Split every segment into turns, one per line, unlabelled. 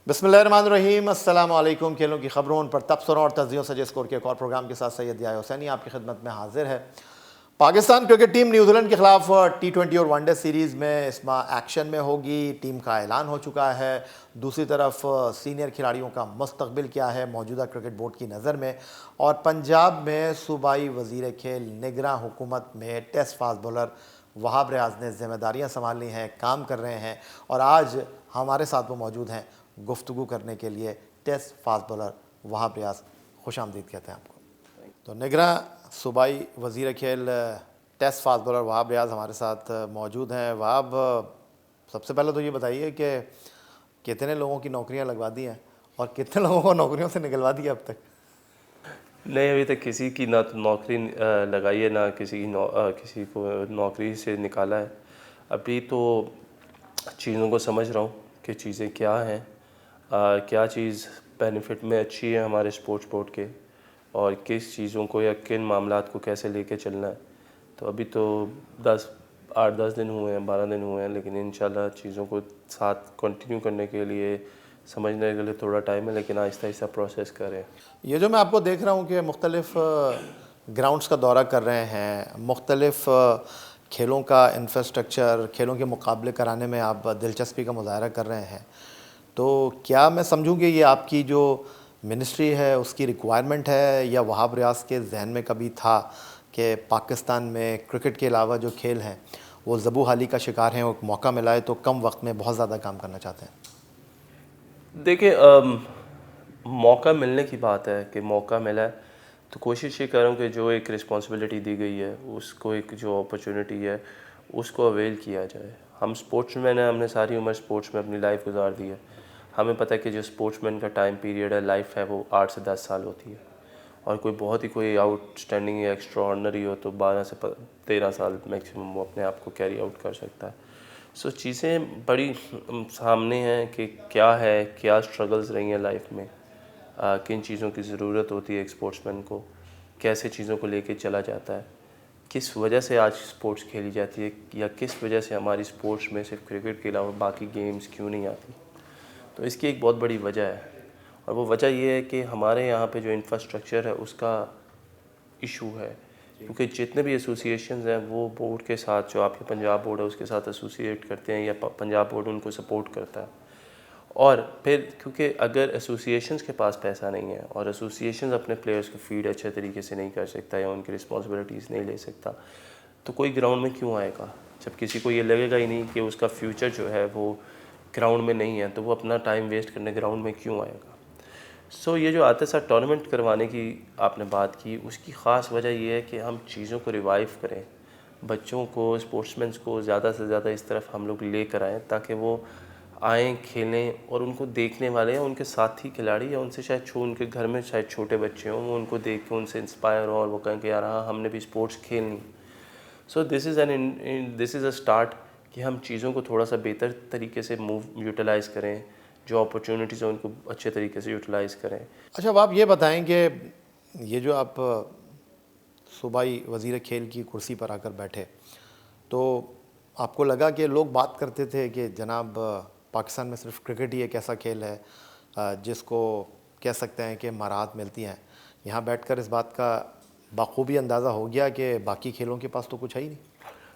बिस्मिल्लाहिर्रहमानिर्रहीम, अस्सलामु अलैकुम। खेलों की खबरों पर तबसरों और तज्जियों से स्कोर के एक और प्रोग्राम के साथ सैयद याह्या हुसैनी आपकी खिदमत में हाजिर है। पाकिस्तान क्रिकेट टीम न्यूजीलैंड के खिलाफ T20 और वनडे सीरीज़ में इस माह एक्शन में होगी। टीम का ऐलान हो चुका है। दूसरी तरफ सीनियर खिलाड़ियों का मुस्तकबिल क्या है मौजूदा क्रिकेट बोर्ड की नज़र में, और पंजाब में सूबाई वज़ीर खेल निगरां हुकूमत में टेस्ट फास्ट बॉलर वहाब रियाज ने जिम्मेदारियां संभाली हैं, काम कर रहे हैं, और आज हमारे साथ वो मौजूद हैं गुफ्तगू करने के लिए। टेस्ट फास्ट बॉलर वहाब रियाज, खुश आमदीद कहते हैं आपको। तो निगरां सूबाई वज़ीर खेल test fast bowler Wahab Riaz हमारे साथ मौजूद हैं। वहाब, सबसे पहले तो ये बताइए कि कितने लोगों की नौकरियां लगवा दी हैं और कितने लोगों को नौकरियों से निकलवा दिया अब तक?
नहीं, अभी तक किसी की ना तो नौकरी लगाई है, ना किसी को नौकरी से निकाला है। अभी तो चीज़ों को समझ रहा हूँ कि चीज़ें क्या हैं, क्या चीज़ बेनिफिट में अच्छी है हमारे स्पोर्ट्स बोर्ड के, और किस चीज़ों को या किन मामलात को कैसे लेके चलना है। तो अभी तो 8-10 दिन हुए हैं, 12 दिन हुए हैं, लेकिन इंशाल्लाह चीज़ों को साथ कंटिन्यू करने के लिए, समझने के लिए थोड़ा टाइम है, लेकिन आहिस्ता आहिस्ता प्रोसेस करें।
ये जो मैं आपको देख रहा हूँ कि मुख्तलिफ़ ग्राउंड्स का दौरा कर रहे हैं, मुख्तलिफ़ खेलों का इंफ्रास्ट्रक्चर, खेलों के मुकाबले कराने में आप दिलचस्पी का मुज़ाहरा कर रहे हैं, तो क्या मैं समझूँ कि ये आपकी जो मिनिस्ट्री है उसकी रिक्वायरमेंट है, या वहाब रियाज के जहन में कभी था कि पाकिस्तान में क्रिकेट के अलावा जो खेल हैं वो ज़बू हाली का शिकार हैं, और मौका मिला है तो कम वक्त में बहुत ज़्यादा काम करना चाहते हैं?
देखिए, मौका मिलने की बात है कि मौका मिला है तो कोशिश ये कर रहा हूँ कि जो एक रिस्पॉन्सिबिलिटी दी गई है उसको, एक जो अपॉर्चुनिटी है उसको अवेल किया जाए। हम स्पोर्ट्समैन हैं, हमने सारी उम्र स्पोर्ट्स में अपनी लाइफ गुजार दी है। हमें पता है कि जो स्पोर्ट्समैन का टाइम पीरियड है, लाइफ है, वो 8 से 10 साल होती है, और कोई बहुत ही कोई आउटस्टैंडिंग या एक्स्ट्राऑर्डिनरी हो तो 12 से 13 साल मैक्सिमम वो अपने आप को कैरी आउट कर सकता है। सो चीज़ें बड़ी सामने हैं कि क्या है, क्या स्ट्रगल्स रही हैं लाइफ में, किन चीज़ों की ज़रूरत होती है एक स्पोर्ट्समैन को, कैसे चीज़ों को लेके चला जाता है, किस वजह से आज स्पोर्ट्स खेली जाती है, या किस वजह से हमारी स्पोर्ट्स में सिर्फ क्रिकेट के अलावा बाकी गेम्स क्यों नहीं आती। तो इसकी एक बहुत बड़ी वजह है, और वो वजह ये है कि हमारे यहाँ पे जो इंफ्रास्ट्रक्चर है उसका इशू है, क्योंकि जितने भी एसोसिएशंस हैं वो बोर्ड के साथ, जो आपके पंजाब बोर्ड है उसके साथ एसोसिएट करते हैं, या पंजाब बोर्ड उनको सपोर्ट करता है। और फिर क्योंकि अगर एसोसिएशंस के पास पैसा नहीं है और एसोसिएशंस अपने प्लेयर्स को फीड अच्छे तरीके से नहीं कर सकता या उनकी रिस्पॉन्सिबिलिटीज़ नहीं ले सकता, तो कोई ग्राउंड में क्यों आएगा? जब किसी को ये लगेगा ही नहीं कि उसका फ्यूचर जो है वो ग्राउंड में नहीं है, तो वो अपना टाइम वेस्ट करने ग्राउंड में क्यों आएगा? सो ये जो आते साथ टूर्नामेंट करवाने की आपने बात की, उसकी ख़ास वजह ये है कि हम चीज़ों को रिवाइव करें, बच्चों को, स्पोर्ट्समैन्स को ज़्यादा से ज़्यादा इस तरफ हम लोग ले कर आएँ, ताकि वो आएँ, खेलें, और उनको देखने वाले या उनके साथी खिलाड़ी या उनसे शायद उनके घर में शायद छोटे बच्चे हों, वो उनको देख के उनसे इंस्पायर हों और वो कहें कि यार हाँ, हमने भी स्पोर्ट्स खेलनी। So this is a start कि हम चीज़ों को थोड़ा सा बेहतर तरीके से यूटिलाइज़ करें, जो अपॉर्चुनिटीज़ हैं उनको अच्छे तरीके से यूटिलाइज़ करें।
अच्छा, अब आप ये बताएं कि ये जो आप सूबाई वज़ीर खेल की कुर्सी पर आकर बैठे, तो आपको लगा कि लोग बात करते थे कि जनाब पाकिस्तान में सिर्फ क्रिकेट ही एक ऐसा खेल है जिसको कह सकते हैं कि महारत मिलती हैं, यहाँ बैठकर इस बात का बाखूबी अंदाज़ा हो गया कि बाकी खेलों के पास तो कुछ है ही नहीं?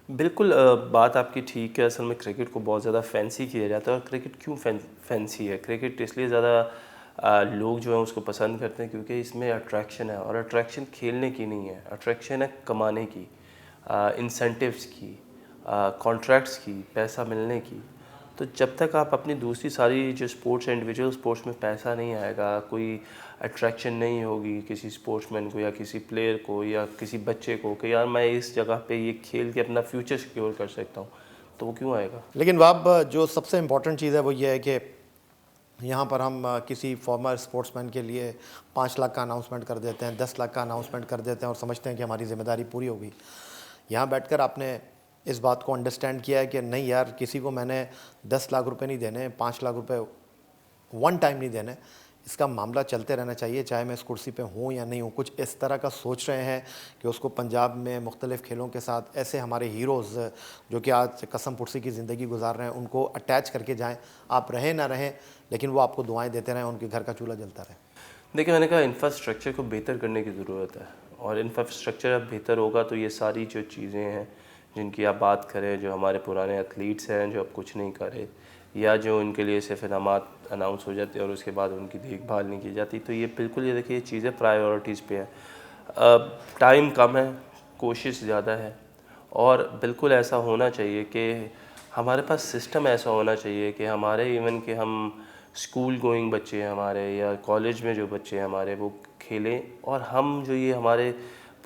बिल्कुल, बात आपकी ठीक है। असल में क्रिकेट को बहुत ज़्यादा फैंसी किया जाता है, और क्रिकेट क्यों फैंसी है? क्रिकेट इसलिए ज़्यादा लोग जो हैं उसको पसंद करते हैं क्योंकि इसमें अट्रैक्शन है, और अट्रैक्शन खेलने की नहीं है, अट्रैक्शन है कमाने की, इंसेंटिव्स की, कॉन्ट्रैक्ट्स की, पैसा मिलने की। तो जब तक आप अपनी दूसरी सारी जो स्पोर्ट्स, इंडिविजुअल स्पोर्ट्स में पैसा नहीं आएगा, कोई अट्रैक्शन नहीं होगी किसी स्पोर्ट्समैन को या किसी प्लेयर को या किसी बच्चे को कि यार मैं इस जगह पे ये खेल के अपना फ्यूचर सिक्योर कर सकता हूँ, तो वो क्यों आएगा?
लेकिन वाब, जो सबसे इम्पोर्टेंट चीज़ है वो ये है कि यहाँ पर हम किसी फॉर्मर स्पोर्ट्समैन के लिए 5 लाख का अनाउंसमेंट कर देते हैं, 10 लाख का अनाउंसमेंट कर देते हैं और समझते हैं कि हमारी ज़िम्मेदारी पूरी हो गई। यहाँ बैठकर आपने इस बात को अंडरस्टैंड किया है कि नहीं यार, किसी को मैंने 10 लाख रुपए नहीं देने, 5 लाख रुपए वन टाइम नहीं देने, इसका मामला चलते रहना चाहिए, चाहे मैं इस कुर्सी पे हूँ या नहीं हूँ। कुछ इस तरह का सोच रहे हैं कि उसको पंजाब में मुख्तलिफ़ खेलों के साथ ऐसे हमारे हीरोज़ जो कि आज कसम पुरसी की ज़िंदगी गुजार रहे हैं, उनको अटैच करके जाएँ। आप रहें ना रहें, लेकिन वो आपको दुआएँ देते रहें, उनके घर का चूल्हा जलता रहे।
देखिए, मैंने कहा इंफ्रास्ट्रक्चर को बेहतर करने की ज़रूरत है, और इंफ्रास्ट्रक्चर अब बेहतर होगा तो ये सारी जो चीज़ें हैं जिनकी आप बात करें, जो हमारे पुराने एथलीट्स हैं जो अब कुछ नहीं कर रहे, या जो उनके लिए सिर्फ इनामात अनाउंस हो जाते हैं और उसके बाद उनकी देखभाल नहीं की जाती, तो ये बिल्कुल, ये देखिए, ये चीज़ें प्रायोरिटीज़ पे है। अब टाइम कम है, कोशिश ज़्यादा है, और बिल्कुल ऐसा होना चाहिए कि हमारे पास सिस्टम ऐसा होना चाहिए कि हमारे इवन कि हम स्कूल गोइंग बच्चे हैं हमारे, या कॉलेज में जो बच्चे हैं हमारे, वो खेलें, और हम जो ये हमारे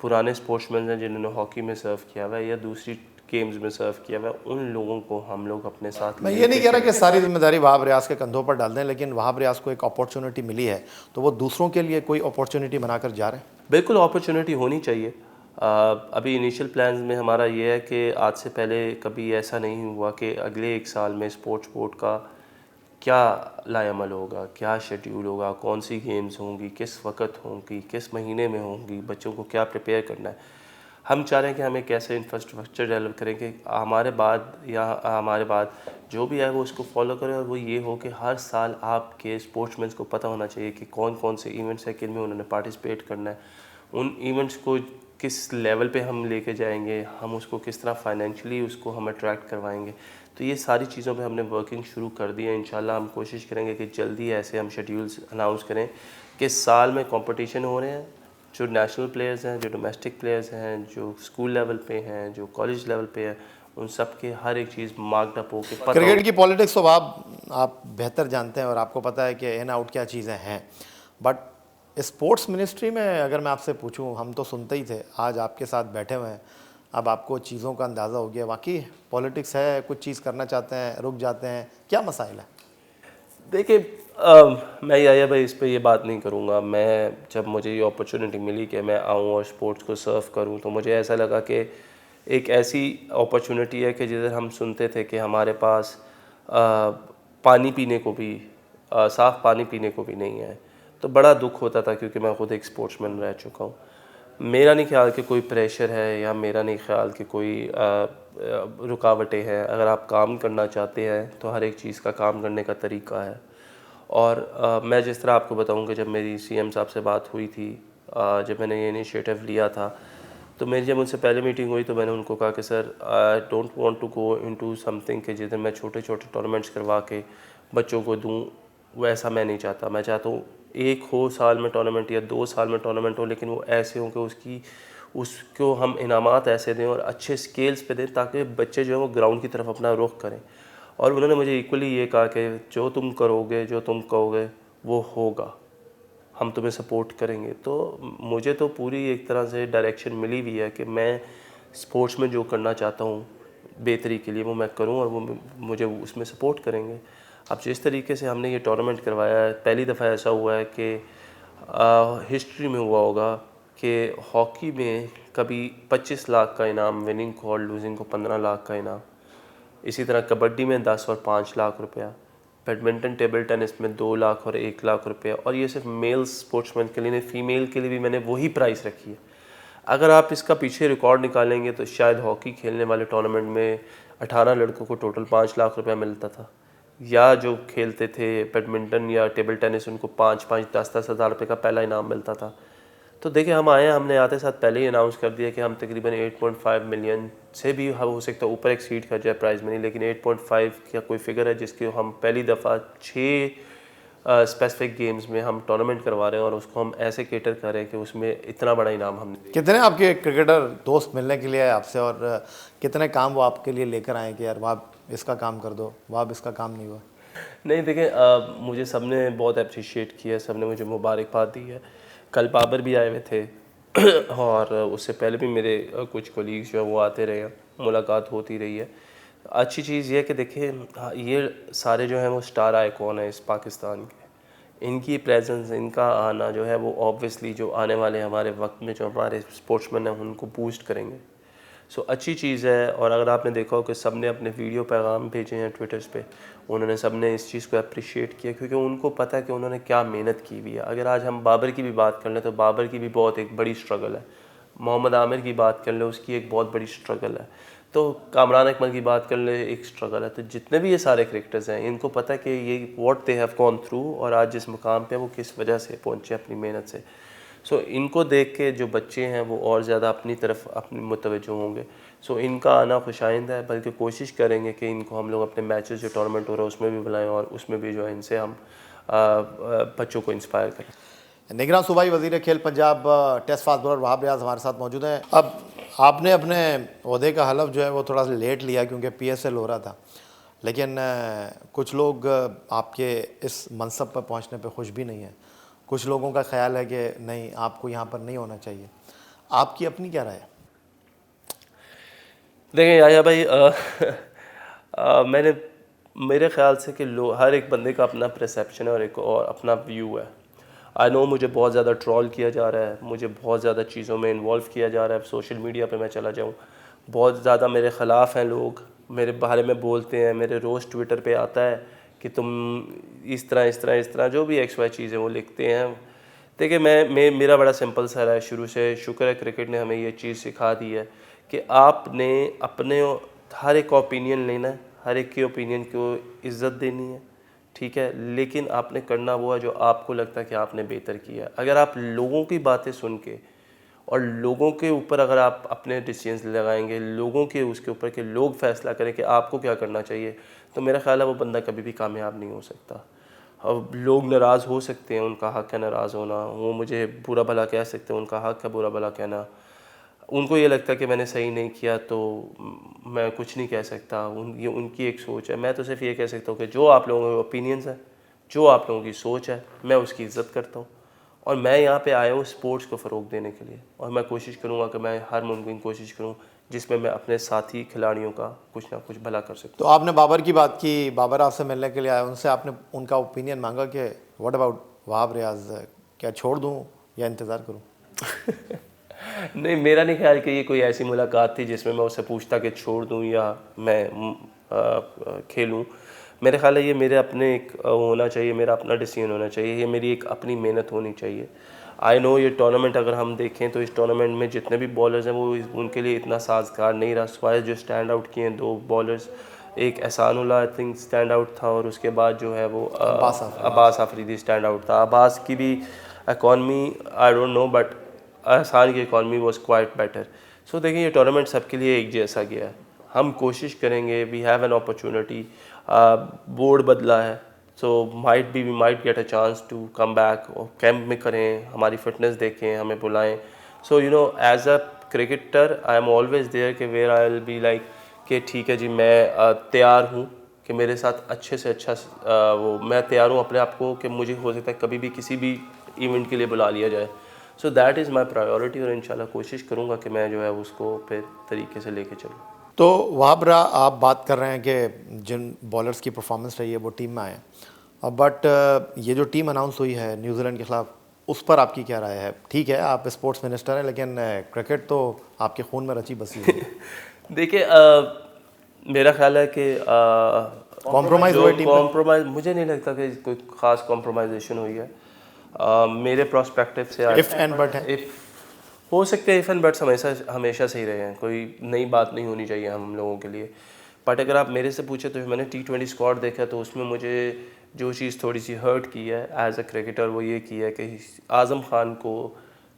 पुराने स्पोर्ट्समैन हैं जिन्होंने हॉकी में सर्व किया हुआ है या दूसरी गेम्स में सर्व किया हुआ है, उन लोगों को हम लोग अपने साथ
मैं ये
लेके
नहीं कह रहा कि
चलें।
सारी जिम्मेदारी वहाब रियाज के कंधों पर डाल दें, लेकिन वहाब रियाज को एक अपॉर्चुनिटी मिली है तो वो दूसरों के लिए कोई अपॉर्चुनिटी बनाकर जा रहे हैं।
बिल्कुल अपॉर्चुनिटी होनी चाहिए। अभी इनिशियल प्लान्स में हमारा ये है कि आज से पहले कभी ऐसा नहीं हुआ कि अगले 1 साल में स्पोर्ट्स बोर्ड का क्या लाएअमल होगा, क्या शेड्यूल होगा, कौन सी गेम्स होंगी, किस वक्त होंगी, किस महीने में होंगी, बच्चों को क्या प्रिपेयर करना है। हम चाह रहे हैं कि हम एक ऐसे इंफ्रास्ट्रक्चर डेवलप करें कि हमारे बाद या हमारे बाद जो भी है वो उसको फॉलो करें, और वो ये हो कि हर साल आपके स्पोर्ट्समैन को पता होना चाहिए कि कौन कौन से इवेंट्स हैं, किन में उन्होंने पार्टिसिपेट करना है, उन इवेंट्स को किस लेवल पे हम लेके जाएंगे, हम उसको किस तरह फाइनेंशियली उसको हम अट्रैक्ट करवाएंगे। तो ये सारी चीज़ों पे हमने वर्किंग शुरू कर दी है। इंशाल्लाह हम कोशिश करेंगे कि जल्दी ऐसे हम शेड्यूल्स अनाउंस करें कि साल में कंपटीशन हो रहे हैं, जो नेशनल प्लेयर्स हैं, जो डोमेस्टिक प्लेयर्स हैं, जो स्कूल लेवल पे हैं, जो कॉलेज लेवल पे हैं, उन सब के हर एक चीज़ मार्क्ड अप हो के पता हो।
क्रिकेट की पॉलिटिक्स तो आप बेहतर जानते हैं और आपको पता है कि इन आउट क्या चीज़ें हैं, बट स्पोर्ट्स मिनिस्ट्री में अगर मैं आपसे पूछूं, हम तो सुनते ही थे, आज आपके साथ बैठे हुए हैं, अब आपको चीज़ों का अंदाज़ा हो गया, वाकई पॉलिटिक्स है, कुछ चीज़ करना चाहते हैं, रुक जाते हैं, क्या मसाइल है?
देखिए, मैं याया भाई इस पे ये बात नहीं करूँगा। मैं जब मुझे ये अपॉर्चुनिटी मिली कि मैं आऊँ और स्पोर्ट्स को सर्व करूँ, तो मुझे ऐसा लगा कि एक ऐसी अपॉर्चुनिटी है कि जिधर हम सुनते थे कि हमारे पास पानी पीने को भी, साफ़ पानी पीने को भी नहीं है, तो बड़ा दुख होता था, क्योंकि मैं खुद एक स्पोर्ट्समैन रह चुका हूँ। मेरा नहीं ख्याल कि कोई प्रेशर है, या मेरा नहीं ख्याल कि कोई रुकावटें हैं। अगर आप काम करना चाहते हैं तो हर एक चीज़ का काम करने का तरीका है। और मैं जिस तरह आपको बताऊं कि जब मेरी सीएम साहब से बात हुई थी, जब मैंने ये इनिशिएटिव लिया था, तो मेरी जब उनसे पहले मीटिंग हुई तो मैंने उनको कहा कि sir, I don't want to go into something कि जिधर मैं छोटे छोटे टूर्नामेंट्स करवा के बच्चों को दूं, वैसा मैं नहीं चाहता। मैं चाहता हूँ एक हो साल में टूर्नामेंट या 2 साल में टूर्नामेंट हो, लेकिन वो ऐसे हों कि उसको हम इनामात ऐसे दें और अच्छे स्केल्स पे दें, ताकि बच्चे जो हैं वो ग्राउंड की तरफ अपना रुख करें। और उन्होंने मुझे इक्वली ये कहा कि जो तुम करोगे, जो तुम कहोगे वो होगा, हम तुम्हें सपोर्ट करेंगे। तो मुझे तो पूरी एक तरह से डायरेक्शन मिली हुई है कि मैं स्पोर्ट्स में जो करना चाहता हूँ बेहतरी के लिए, वो मैं करूँ, और वो मुझे उसमें सपोर्ट करेंगे। अब जिस तरीके से हमने ये टूर्नामेंट करवाया है, पहली दफ़ा ऐसा हुआ है कि हिस्ट्री में हुआ होगा कि हॉकी में कभी 25 लाख का इनाम विनिंग को, और लूजिंग को 15 लाख का इनाम। इसी तरह कबड्डी में 10 और 5 लाख रुपया, बैडमिंटन टेबल टेनिस में 2 लाख और 1 लाख रुपया। और ये सिर्फ मेल स्पोर्ट्समैन के लिए नहीं, फ़ीमेल के लिए भी मैंने वही प्राइस रखी है। अगर आप इसका पीछे रिकॉर्ड निकालेंगे तो शायद हॉकी खेलने वाले टूर्नामेंट में 18 लड़कों को टोटल 5 लाख रुपया मिलता था, या जो खेलते थे बैडमिंटन या टेबल टेनिस, उनको 5-5, 10-10 हज़ार रुपये का पहला इनाम मिलता था। तो देखिए, हम आए, हमने आते साथ पहले ही अनाउंस कर दिया कि हम तकरीबन 8.5 मिलियन से भी हो सकता है ऊपर एक्सीड कर जाए प्राइज़ मनी, लेकिन 8.5 का कोई फिगर है जिसके हम पहली दफ़ा 6 स्पेसिफिक गेम्स में हम टूर्नामेंट करवा रहे हैं, और उसको हम ऐसे केटर कर रहे हैं कि उसमें इतना बड़ा इनाम हमने।
कितने आपके क्रिकेटर दोस्त मिलने के लिए आए आपसे, और कितने काम वो आपके लिए लेकर आए कि यार वहाँ इसका काम कर दो, वहाँ इसका काम नहीं हुआ?
नहीं, देखिए, मुझे सबने बहुत अप्रिशिएट किया, सबने मुझे मुबारकबाद दी है। कल बाबर भी आए हुए थे और उससे पहले भी मेरे कुछ कोलीग्स जो है वो आते रहे हैं, मुलाकात होती रही है। अच्छी चीज़ ये है कि देखिए, ये सारे जो हैं वो स्टार आइकॉन है इस पाकिस्तान के। इनकी प्रेजेंस, इनका आना जो है वो ऑब्वियसली जो आने वाले हमारे वक्त में जो हमारे स्पोर्ट्समैन हैं उनको बूस्ट करेंगे। सो अच्छी चीज़ है। और अगर आपने देखा हो कि सब ने अपने वीडियो पैगाम भेजे हैं ट्विटर्स पे, उन्होंने सब ने इस चीज़ को अप्रिशिएट किया क्योंकि उनको पता है कि उन्होंने क्या मेहनत की हुई है। अगर आज हम बाबर की भी बात कर लें तो बाबर की भी बहुत एक बड़ी स्ट्रगल है, मोहम्मद आमिर की बात कर ले उसकी एक बहुत बड़ी स्ट्रगल है, तो कामरान अकमल की बात कर ले एक स्ट्रगल है। तो जितने भी ये सारे क्रिकेटर्स हैं इनको पता है कि ये what they have gone through और आज जिस मुकाम पे वो किस वजह से पहुँचे अपनी मेहनत से। सो इनको देख के जो बच्चे हैं वो और ज़्यादा अपनी तरफ अपनी मुतवज्जो होंगे। सो इनका आना खुशाइंदा है, बल्कि कोशिश करेंगे कि इनको हम लोग अपने मैचेस जो टूर्नामेंट हो रहा है उसमें भी बुलाएं और उसमें भी जो है इनसे हम बच्चों को इंस्पायर करें।
निगरान सूबाई वज़ीर खेल Punjab test fast bowler Wahab Riaz हमारे साथ मौजूद हैं। अब आपने अपने ओहदे का हलफ जो है वो थोड़ा सा लेट लिया क्योंकि PSL हो रहा था, लेकिन कुछ लोग आपके इस मनसब पर पहुंचने पे खुश भी नहीं हैं। कुछ लोगों का ख्याल है कि नहीं, आपको यहाँ पर नहीं होना चाहिए। आपकी अपनी क्या राय है?
देखें याया भाई मैंने मेरे ख्याल से कि हर एक बंदे का अपना परसेप्शन है और एक और अपना व्यू है। आई नो मुझे बहुत ज़्यादा ट्रोल किया जा रहा है, मुझे बहुत ज़्यादा चीज़ों में इन्वॉल्व किया जा रहा है। सोशल मीडिया पे मैं चला जाऊँ, बहुत ज़्यादा मेरे ख़िलाफ़ हैं लोग, मेरे बारे में बोलते हैं, मेरे रोज़ ट्विटर पे आता है कि तुम इस तरह जो भी XY चीज़ें वो लिखते हैं। देखिए मैं मेरा बड़ा सिंपल सा रहा है शुरू से, शुक्र है क्रिकेट ने हमें ये चीज़ सिखा दी है कि आपने अपने हर एक ओपिनियन लेना है, हर एक के ओपिनियन को इज़्ज़त देनी है, ठीक है, लेकिन आपने करना वो है जो आपको लगता है कि आपने बेहतर किया। अगर आप लोगों की बातें सुन के और लोगों के ऊपर अगर आप अपने डिसीजंस लगाएंगे, लोगों के उसके ऊपर कि लोग फैसला करें कि आपको क्या करना चाहिए, तो मेरा ख्याल है वो बंदा कभी भी कामयाब नहीं हो सकता। अब लोग नाराज़ हो सकते हैं, उनका हक़ है नाराज़ होना, वो मुझे बुरा भला कह सकते हैं, उनका हक़ है बुरा भला कहना। उनको ये लगता है कि मैंने सही नहीं किया तो मैं कुछ नहीं कह सकता, ये उनकी एक सोच है। मैं तो सिर्फ ये कह सकता हूँ कि जो आप लोगों के ओपिनियंस हैं, जो आप लोगों की सोच है, मैं उसकी इज़्ज़त करता हूँ। और मैं यहाँ पे आया हूँ स्पोर्ट्स को फ़रोग़ देने के लिए, और मैं कोशिश करूँगा कि मैं हर मुमकिन कोशिश करूँ जिसमें मैं अपने साथी खिलाड़ियों का कुछ ना कुछ भला कर सकूँ।
तो आपने बाबर की बात की, बाबर आपसे मिलने के लिए आए, उनसे आपने उनका ओपिनियन मांगा कि व्हाट अबाउट वहाब रियाज, क्या छोड़ दूँ या इंतज़ार करूँ?
नहीं, मेरा नहीं ख्याल कि ये कोई ऐसी मुलाकात थी जिसमें मैं उससे पूछता कि छोड़ दूं या मैं खेलूं। मेरे ख्याल है ये मेरे अपने एक होना चाहिए, मेरा अपना डिसीजन होना चाहिए, ये मेरी एक अपनी मेहनत होनी चाहिए। आई नो ये टूर्नामेंट अगर हम देखें तो इस टूर्नामेंट में जितने भी बॉलर्स हैं वो उनके लिए इतना साजगार नहीं रहा। सिवाय जो स्टैंड आउट किए हैं 2 बॉलर्स, एक Ehsanullah I think stand out था और उसके बाद जो है वो अब्बास आफरीदी स्टैंड आउट था। अब्बास की भी economy I don't know, but एहसान की इकॉनमी वॉज क्वाइट बेटर। सो देखिए ये टूर्नामेंट सबके लिए एक जैसा गया है। हम कोशिश करेंगे, we have an opportunity, board बदला है, so we might get a chance to come back और कैंप में करें, हमारी फिटनेस देखें, हमें बुलाएं। So you know as a cricketer I am always there कि where I will be like कि ठीक है जी मैं तैयार हूँ कि मेरे साथ अच्छे से अच्छा वो मैं तैयार हूँ अपने आप को कि मुझे हो सकता है कभी भी किसी भी इवेंट के लिए बुला लिया जाए। So that is my priority और इंशाल्लाह कोशिश करूँगा कि मैं जो है उसको फिर तरीके से लेके चलूँ।
तो वहाब रा, आप बात कर रहे हैं कि जिन बॉलर्स की परफॉर्मेंस रही है वो टीम में आए, बट ये जो टीम अनाउंस हुई है न्यूजीलैंड के ख़िलाफ़, उस पर आपकी क्या राय है? ठीक है आप स्पोर्ट्स मिनिस्टर हैं, लेकिन क्रिकेट तो आपके खून में रची बसी हुई है।
देखिए मेरा ख्याल है कि
कॉम्प्रोमाइज़ हुआ टीम पे?
कॉम्प्रोमाइज़ मुझे नहीं लगता कि कोई ख़ास कॉम्प्रोमाइजेशन हुई है। मेरे प्रोस्पेक्टिव से
इफ़ एंड बट है,
हो सकते हैं इफ़ एंड बट्स हमेशा सही रहे हैं, कोई नई बात नहीं होनी चाहिए हम लोगों के लिए। बट अगर आप मेरे से पूछे तो मैंने T20 स्क्वाड देखा तो उसमें मुझे जो चीज़ थोड़ी सी हर्ट की है एज अ क्रिकेटर वो ये की है कि आज़म खान को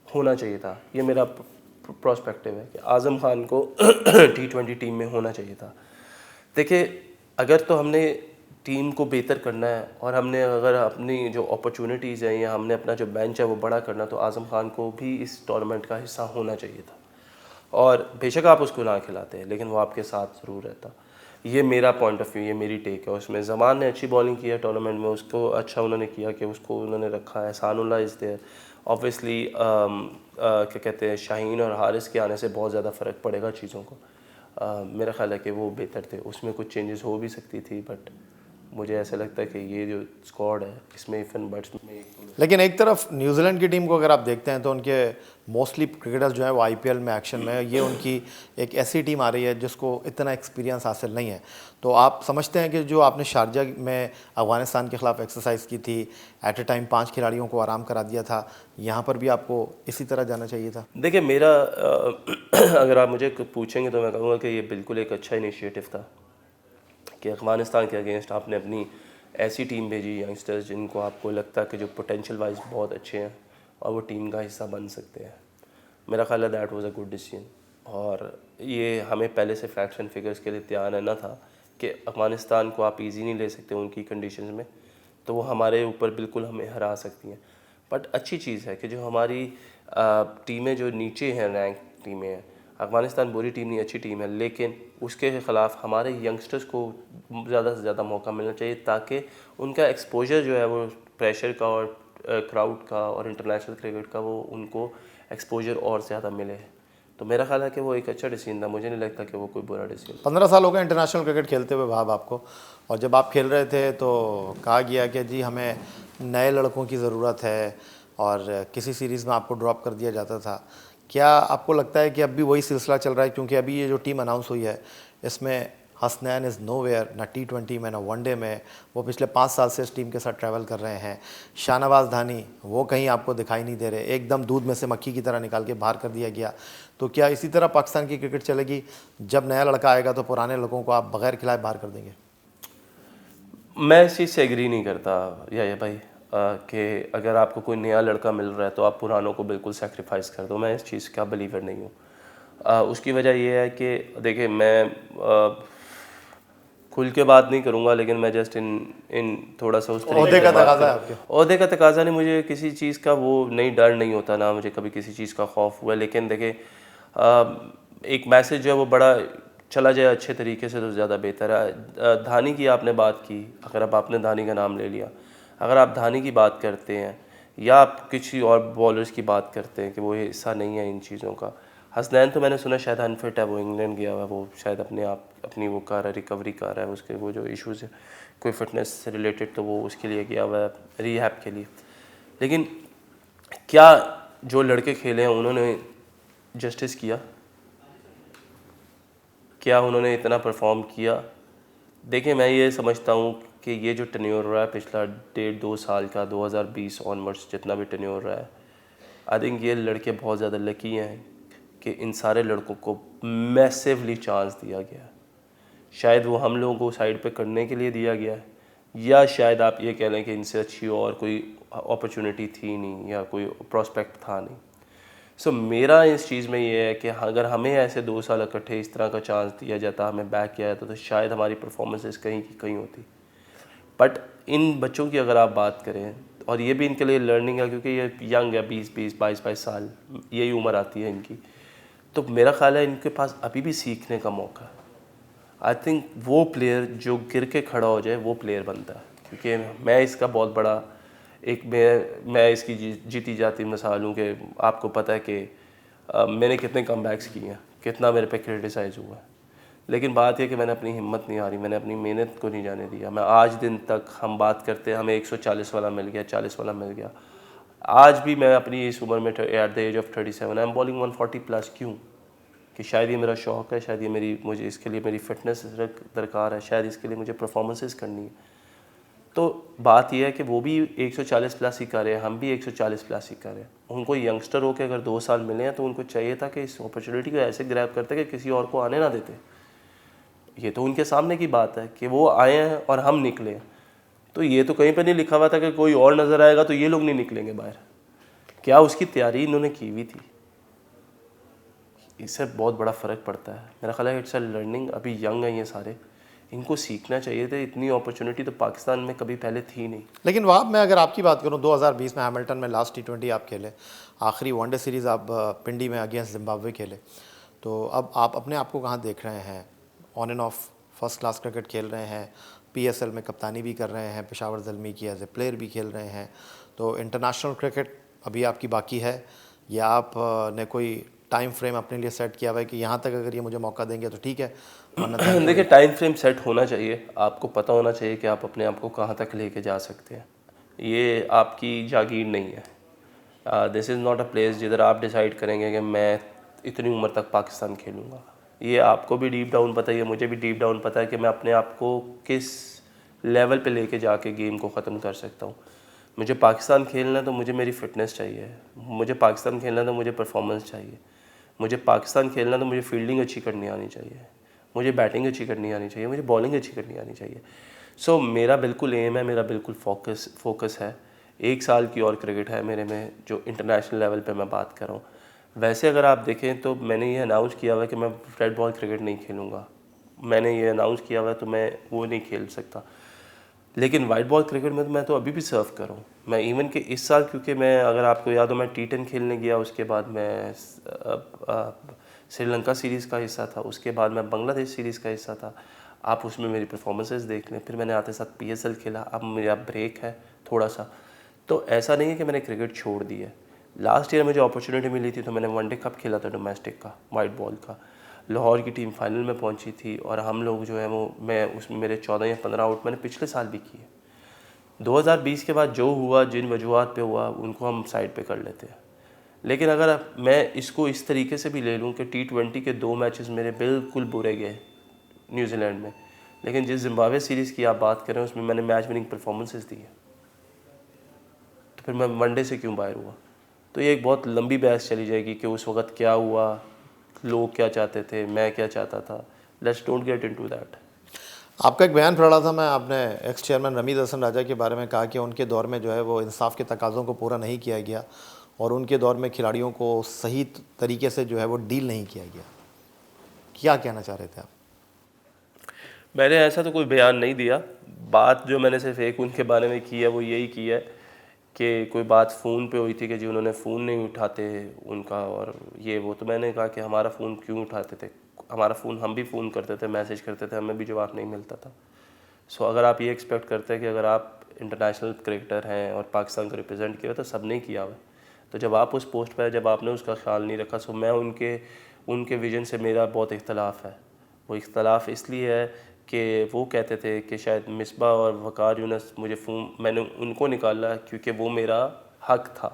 होना चाहिए था। ये मेरा प्रोस्पेक्टिव है कि आज़म खान को T20 टीम में होना चाहिए था। देखिए अगर तो हमने टीम को बेहतर करना है और हमने अगर अपनी जो अपॉर्चुनिटीज़ हैं या हमने अपना जो बेंच है वो बड़ा करना, तो आज़म खान को भी इस टूर्नामेंट का हिस्सा होना चाहिए था। और बेशक आप उसको ना खिलाते हैं लेकिन वो आपके साथ ज़रूर रहता। ये मेरा पॉइंट ऑफ व्यू, ये मेरी टेक है। उसमें ज़मान ने अच्छी बॉलिंग की है टूर्नामेंट में, उसको अच्छा उन्होंने किया कि उसको उन्होंने रखा है। एहसानुल्लाह इज़ देयर ऑब्वियसली, क्या कहते हैं, शाहीन और हारिस के आने से बहुत ज़्यादा फ़र्क पड़ेगा चीज़ों को। मेरा ख्याल है कि वो बेहतर थे, उसमें कुछ चेंजेस हो भी सकती थी बट मुझे ऐसा लगता है कि ये जो स्क्वाड है इसमें इवन बैट्समैन में
लेकिन एक तरफ न्यूजीलैंड की टीम को अगर आप देखते हैं तो उनके मोस्टली क्रिकेटर्स जो है वो आईपीएल में एक्शन में है। ये उनकी एक ऐसी टीम आ रही है जिसको इतना एक्सपीरियंस हासिल नहीं है। तो आप समझते हैं कि जो आपने शारजा में अफगानिस्तान के ख़िलाफ़ एक्सरसाइज की थी, एट ए टाइम 5 खिलाड़ियों को आराम करा दिया था, यहाँ पर भी आपको इसी तरह जाना चाहिए था?
देखिए मेरा अगर आप मुझे पूछेंगे तो मैं कहूँगा कि ये बिल्कुल एक अच्छा इनिशिएटिव था कि अफगानिस्तान के अगेंस्ट आपने अपनी ऐसी टीम भेजी यंगस्टर्स जिनको आपको लगता है कि जो पोटेंशियल वाइज बहुत अच्छे हैं और वो टीम का हिस्सा बन सकते हैं। मेरा ख्याल है that was a good decision. और ये हमें पहले से फैक्ट्स एंड फिगर्स के लिए तैयार रहना था कि अफगानिस्तान को आप इजी नहीं ले सकते उनकी कंडीशंस में, तो वो हमारे ऊपर बिल्कुल हमें हरा सकती हैं। बट अच्छी चीज़ है कि जो हमारी टीमें जो नीचे हैं रैंक टीमें हैं, अफगानिस्तान बुरी टीम नहीं अच्छी टीम है, लेकिन उसके ख़िलाफ़ हमारे यंगस्टर्स को ज़्यादा से ज़्यादा मौका मिलना चाहिए ताकि उनका एक्सपोजर जो है वो प्रेशर का और क्राउड का और इंटरनेशनल क्रिकेट का वो उनको एक्सपोजर और ज़्यादा मिले। तो मेरा ख्याल है कि वो एक अच्छा डिसीजन था, मुझे नहीं लगता कि वो कोई बुरा डिसीजन।
15 साल हो गए इंटरनेशनल क्रिकेट खेलते हुए भाव आपको, और जब आप खेल रहे थे तो कहा गया कि जी हमें नए लड़कों की ज़रूरत है और किसी सीरीज़ में आपको ड्रॉप कर दिया जाता था। क्या आपको लगता है कि अब भी वही सिलसिला चल रहा है? क्योंकि अभी ये जो टीम अनाउंस हुई है इसमें हसनैन इज़ नोवेयर, ना T20 में ना वनडे में। वो पिछले 5 साल से इस टीम के साथ ट्रैवल कर रहे हैं। शाहनवाज धानी वो कहीं आपको दिखाई नहीं दे रहे, एकदम दूध में से मक्खी की तरह निकाल के बाहर कर दिया गया। तो क्या इसी तरह पाकिस्तान की क्रिकेट चलेगी? जब नया लड़का आएगा तो पुराने लोगों को आप बगैर खिलाए बाहर कर देंगे?
मैं इस चीज़ से एग्री नहीं करता या भाई कि अगर आपको कोई नया लड़का मिल रहा है तो आप पुरानों को बिल्कुल सेक्रीफाइस कर दो। मैं इस चीज़ का बिलीवर नहीं हूँ। उसकी वजह यह है कि देखिए मैं खुल के बात नहीं करूँगा, लेकिन मैं जस्ट इन थोड़ा सा उस
ओहदे का तकाजा है आपके?
ओहदे का तकाजा नहीं, मुझे किसी चीज़ का वो नहीं डर नहीं होता, ना मुझे कभी किसी चीज़ का खौफ हुआ। लेकिन देखिए एक मैसेज जो है वो बड़ा चला जाए अच्छे तरीके से तो ज़्यादा बेहतर है। धानी की आपने बात की, अगर अब आपने धानी का नाम ले लिया, अगर आप धानी की बात करते हैं या आप किसी और बॉलर्स की बात करते हैं कि वो हिस्सा नहीं है इन चीज़ों का। हसनैन तो मैंने सुना शायद अनफिट है, वो इंग्लैंड गया हुआ है, वो शायद अपने आप अपनी वो कर रहा है, रिकवरी कर रहा है, उसके वो जो इश्यूज़ है कोई फिटनेस से रिलेटेड, तो वो उसके लिए गया हुआ है रिहैब के लिए। लेकिन क्या जो लड़के खेले हैं उन्होंने जस्टिस किया? क्या उन्होंने इतना परफॉर्म किया? देखिए मैं ये समझता हूँ कि ये जो टेन्योर रहा है पिछला 1.5-2 साल का, 2020 ऑनवर्ड्स जितना भी टेन्योर रहा है, आई थिंक ये लड़के बहुत ज़्यादा लकी हैं कि इन सारे लड़कों को मैसिवली चांस दिया गया है। शायद वो हम लोगों को साइड पे करने के लिए दिया गया है, या शायद आप ये कह लें कि इनसे अच्छी और कोई अपॉर्चुनिटी थी नहीं या कोई प्रोस्पेक्ट था नहीं। सो मेरा इस चीज़ में ये है कि अगर हमें ऐसे 2 साल इकट्ठे इस तरह का चांस दिया जाता, हमें बैक किया जाता, तो शायद हमारी परफॉर्मेंसेस कहीं की कहीं होती। बट इन बच्चों की अगर आप बात करें, और ये भी इनके लिए लर्निंग है क्योंकि ये यंग है, 20-20 22-22 साल यही उम्र आती है इनकी, तो मेरा ख्याल है इनके पास अभी भी सीखने का मौका है। आई थिंक वो प्लेयर जो गिर के खड़ा हो जाए वो प्लेयर बनता है, क्योंकि मैं इसका बहुत बड़ा एक मैं इसकी जीती जाती मिसाल हूँ कि आपको पता है कि मैंने कितने कमबैक्स किए हैं, कितना मेरे पे क्रिटिसाइज़ हुआ है, लेकिन बात यह कि मैंने अपनी हिम्मत नहीं हारी, मैंने अपनी मेहनत को नहीं जाने दिया। मैं आज दिन तक हम बात करते हैं हमें 140 वाला मिल गया, 40 वाला मिल गया, आज भी मैं अपनी इस उम्र में at the age of 37 I am bowling 140+। क्यों? कि शायद ये मेरा शौक़ है, शायद ये मुझे इसके लिए मेरी फ़िटनेस दरकार है, शायद इसके लिए मुझे परफॉर्मेंसेस करनी है। तो बात यह है कि वो भी 140+ ही कर रहे हैं, हम भी 140+ ही कर रहे हैं। उनको यंगस्टर हो के अगर 2 साल मिले हैं तो उनको चाहिए था कि इस अपॉर्चुनिटी को ऐसे ग्रैब करते कि किसी और को आने ना देते। ये तो उनके सामने की बात है कि वो आए हैं और हम निकले हैं। तो ये तो कहीं पर नहीं लिखा हुआ था कि कोई और नज़र आएगा तो ये लोग नहीं निकलेंगे बाहर। क्या उसकी तैयारी इन्होंने की हुई थी? इससे बहुत बड़ा फ़र्क पड़ता है। मेरा ख्याल है इट्स अ लर्निंग। अभी यंग हैं ये सारे, इनको सीखना चाहिए था। इतनी अपॉर्चुनिटी तो पाकिस्तान में कभी पहले थी नहीं।
लेकिन वहाँ मैं अगर आपकी बात करूँ, 2020 में हैमिल्टन में लास्ट T20 आप खेले, आखिरी वनडे सीरीज़ आप पिंडी में अगेंस्ट जिम्बाब्वे खेले, तो अब आप अपने आप को कहाँ देख रहे हैं? On end of first class cricket खेल रहे हैं, PSL में कप्तानी भी कर रहे हैं, पेशावर ज़ल्मी की एज ए प्लेयर भी खेल रहे हैं, तो इंटरनेशनल क्रिकेट अभी आपकी बाकी है या आप ने कोई टाइम फ्रेम अपने लिए सेट किया हुआ है कि यहाँ तक अगर ये मुझे मौका देंगे तो ठीक है, वरना
देखिए टाइम फ्रेम सेट होना चाहिए, आपको पता होना चाहिए कि आप अपने आप को कहाँ तक लेके जा सकते हैं। ये आपकी जागीर नहीं है। This is not a place जिधर आप डिसाइड करेंगे कि मैं इतनी उम्र तक पाकिस्तान खेलूँगा। ये आपको भी डीप डाउन पता है, ये मुझे भी डीप डाउन पता है कि मैं अपने आप को किस लेवल पे लेके जाके गेम को ख़त्म कर सकता हूँ। मुझे पाकिस्तान खेलना है तो मुझे मेरी फ़िटनेस चाहिए, मुझे पाकिस्तान खेलना है तो मुझे परफॉर्मेंस चाहिए, मुझे पाकिस्तान खेलना है तो मुझे फील्डिंग अच्छी करनी आनी चाहिए, मुझे बैटिंग अच्छी करनी आनी चाहिए, मुझे बॉलिंग अच्छी करनी आनी चाहिए। सो मेरा बिल्कुल एम है, मेरा बिल्कुल फोकस है। 1 साल की और क्रिकेट है मेरे में, जो इंटरनेशनल लेवल पे मैं बात कर रहा हूँ। वैसे अगर आप देखें तो मैंने ये अनाउंस किया हुआ है कि मैं रेड बॉल क्रिकेट नहीं खेलूँगा, मैंने ये अनाउंस किया हुआ है, तो मैं वो नहीं खेल सकता। लेकिन वाइट बॉल क्रिकेट में तो मैं तो अभी भी सर्व कर रहा हूँ। मैं इवन कि इस साल, क्योंकि मैं, अगर आपको याद हो, मैं T10 खेलने गया, उसके बाद मैं श्रीलंका सीरीज़ का हिस्सा था, उसके बाद मैं बांग्लादेश सीरीज़ का हिस्सा था। आप उसमें मेरी परफॉर्मेंसेस देख लें। फिर मैंने आते साथ PSL खेला, अब मेरा ब्रेक है थोड़ा सा। तो ऐसा नहीं है कि मैंने क्रिकेट छोड़ दी है। लास्ट ईयर मुझे अपॉर्चुनिटी मिली थी तो मैंने वनडे कप खेला था डोमेस्टिक का, वाइट बॉल का। लाहौर की टीम फाइनल में पहुंची थी और हम लोग जो है वो, मैं उसमें मेरे 14 या 15 आउट मैंने पिछले साल भी किए। 2020 के बाद जो हुआ, जिन वजूहत पे हुआ, उनको हम साइड पे कर लेते हैं। लेकिन अगर मैं इसको इस तरीके से भी ले लूँ कि T20 के 2 मैचेस मेरे बिल्कुल बुरे गए न्यूजीलैंड में, लेकिन जिस जिम्बाब्वे सीरीज़ की आप बात करें उसमें मैंने मैच विनिंग परफॉर्मेंसेस दी है, तो फिर मैं वनडे से क्यों बाहर हुआ? तो ये एक बहुत लंबी बहस चली जाएगी कि उस वक्त क्या हुआ, लोग क्या चाहते थे, मैं क्या चाहता था। Let's don't get into that.
आपका एक बयान पढ़ा था मैं, आपने एक्स चेयरमैन रमीज़ हसन राजा के बारे में कहा कि उनके दौर में जो है वो इंसाफ के तकाज़ों को पूरा नहीं किया गया और उनके दौर में खिलाड़ियों को सही तरीके से जो है वो डील नहीं किया गया। क्या कहना चाह रहे थे आप?
मैंने ऐसा तो कोई बयान नहीं दिया। बात जो मैंने सिर्फ एक उनके बारे में की है वो यही की है कि कोई बात फ़ोन पे हुई थी कि जी उन्होंने फ़ोन नहीं उठाते उनका, और ये वो। तो मैंने कहा कि हमारा फ़ोन क्यों उठाते थे? हमारा फ़ोन, हम भी फ़ोन करते थे, मैसेज करते थे, हमें भी जवाब नहीं मिलता था। सो अगर आप ये एक्सपेक्ट करते हैं कि अगर आप इंटरनेशनल क्रिकेटर हैं और पाकिस्तान को रिप्रेजेंट किया, तो सब ने किया हुआ। तो जब आप उस पोस्ट पर, जब आपने उसका ख्याल नहीं रखा, सो मैं उनके विजन से मेरा बहुत इख्तलाफ है। वो इख्तलाफ इसलिए है कि वो कहते थे कि शायद मिसबा और वकार यूनस, मुझे फ़ोन, मैंने उनको निकाला क्योंकि वो मेरा हक था।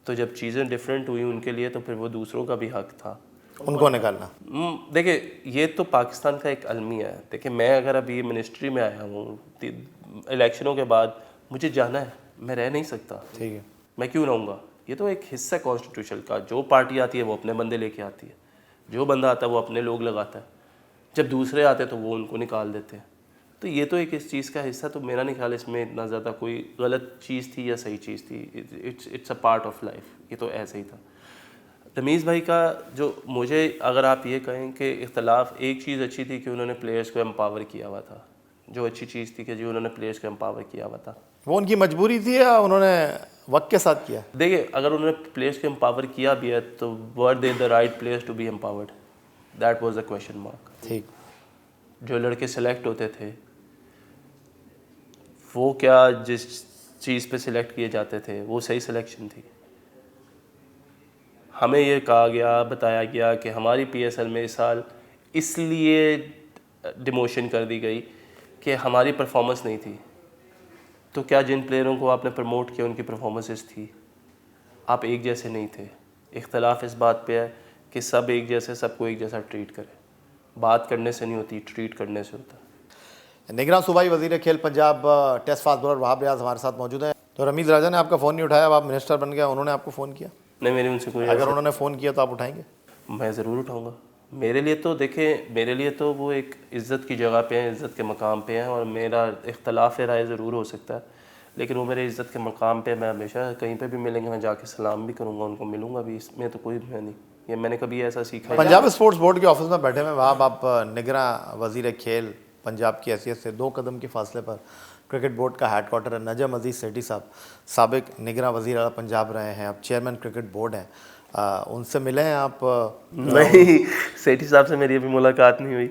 तो जब चीज़ें डिफरेंट हुई उनके लिए, तो फिर वो दूसरों का भी हक था
उनको निकालना।
देखिए ये तो पाकिस्तान का एक अलमिया है। देखिए मैं अगर अभी मिनिस्ट्री में आया हूँ, इलेक्शनों के बाद मुझे जाना है, मैं रह नहीं सकता।
ठीक है,
मैं क्यों रहूँगा? ये तो एक हिस्सा है कॉन्स्टिट्यूशन का। जो पार्टी आती है वो अपने बंदे लेके आती है, जो बंदा आता है वो अपने लोग लगाता है, जब दूसरे आते हैं तो वो उनको निकाल देते हैं। तो ये तो एक इस चीज़ का हिस्सा। तो मेरा नहीं ख्याल इसमें इतना ज़्यादा कोई गलत चीज़ थी या सही चीज़ थी। It's a part of life. ये तो ऐसे ही था। रमीज़ भाई का जो, मुझे अगर आप ये कहें कि इख्तलाफ, एक चीज़ अच्छी थी कि उन्होंने प्लेयर्स को एम्पावर किया हुआ था। जो अच्छी चीज़ थी कि जी उन्होंने प्लेयर्स को एम्पावर किया हुआ था।
वो उनकी मजबूरी थी या उन्होंने वक्त के साथ किया?
देखिए अगर उन्होंने प्लेयर्स को एम्पावर किया भी है तो were they the right players to be empowered? That was the question mark.
ठीक।
जो लड़के सेलेक्ट होते थे वो क्या जिस चीज़ पे सिलेक्ट किए जाते थे वो सही सिलेक्शन थी? हमें ये कहा गया, बताया गया कि हमारी PSL में इस साल इसलिए डिमोशन कर दी गई कि हमारी परफॉर्मेंस नहीं थी। तो क्या जिन प्लेयरों को आपने प्रमोट किया उनकी परफॉर्मेंसेस थी? आप एक जैसे नहीं थे। इख्तलाफ इस बात पे है कि सब एक जैसे, सबको एक जैसा ट्रीट करें। बात करने से नहीं होती, ट्रीट करने से होता है।
निगरान सूबाई वजीर खेल Punjab test fast bowler Wahab Riaz हमारे साथ मौजूद हैं। तो रमीज़ राजा ने आपका फ़ोन नहीं उठाया, अब आप मिनिस्टर बन गए, उन्होंने आपको फ़ोन किया?
नहीं, मेरी उनसे कोई,
अगर उन्होंने फ़ोन किया तो आप उठाएंगे?
मैं ज़रूर उठाऊँगा। मेरे लिए तो देखें, मेरे लिए तो वो एक इज़्ज़त की जगह पे हैं, इज़्ज़त के मकाम पे हैं, और मेरा इख्तलाफ राय ज़रूर हो सकता है, लेकिन वो मेरे इज़्ज़त के मकाम पे, मैं हमेशा कहीं पे भी मिलेंगे मैं जाके सलाम भी करूँगा, उनको मिलूँगा भी। इसमें तो कोई मैं नहीं, ये मैंने कभी ऐसा सीखा।
पंजाब स्पोर्ट्स बोर्ड के ऑफिस में बैठे हुए वहाब, आप निगरान वजीर खेल पंजाब की हैसियत से 2 कदम के फासले पर क्रिकेट बोर्ड का हेड क्वार्टर है। नजम अजीज़ सेठी साहब साबिक निगरान वजीर आला पंजाब रहे हैं, अब चेयरमैन क्रिकेट बोर्ड हैं, उनसे मिले हैं आप?
नहीं, सेठी साहब से मेरी अभी मुलाकात नहीं हुई।